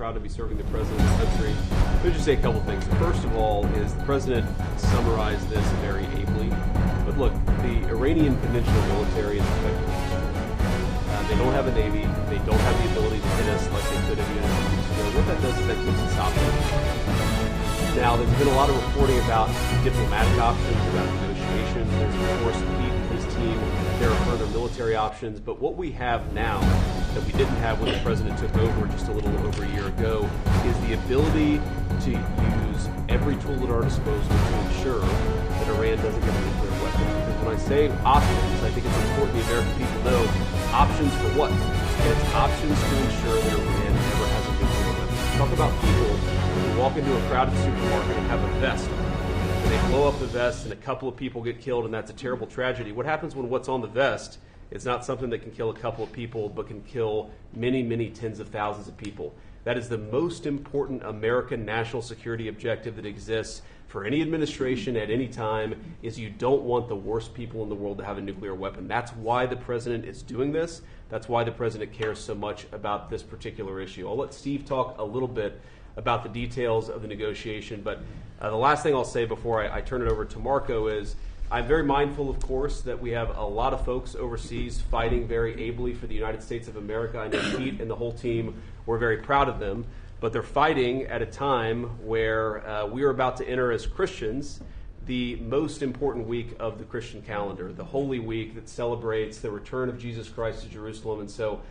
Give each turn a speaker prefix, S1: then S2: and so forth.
S1: proud to be serving the president of the country. Let me just say a couple things. First of all is the president summarized this very ably. But look, the Iranian Peninsula military is effectively they don't have a navy. They don't have the ability to hit us like they could have years ago. What that does is that keeps us optimistic. Now, there's been a lot of reporting about diplomatic options, about negotiations. There's, of course, Pete and his team. There are further military options. But what we have now that we didn't have when the president took over just a little over a year ago is the ability to use every tool at our disposal to ensure that Iran doesn't get a nuclear weapon. Because when I say options, I think it's important the American people know options for what? It's options to ensure that Iran never has a nuclear weapon. Talk about people who walk into a crowded supermarket and have a vest on. And they blow up the vest and a couple of people get killed, and that's a terrible tragedy. What happens when what's on the vest is not something that can kill a couple of people, but can kill many, many tens of thousands of people? That is the most important American national security objective that exists for any administration at any time, is you don't want the worst people in the world to have a nuclear weapon. That's why the president is doing this. That's why the president cares so much about this particular issue. I'll let Steve talk a little bit about the details of the negotiation, but the last thing I'll say before I turn it over to Marco is I'm very mindful, of course, that we have a lot of folks overseas fighting very ably for the United States of America. I know Pete and the whole team, we're very proud of them, but they're fighting at a time where we are about to enter as Christians the most important week of the Christian calendar, the Holy Week that celebrates the return of Jesus Christ to Jerusalem. And so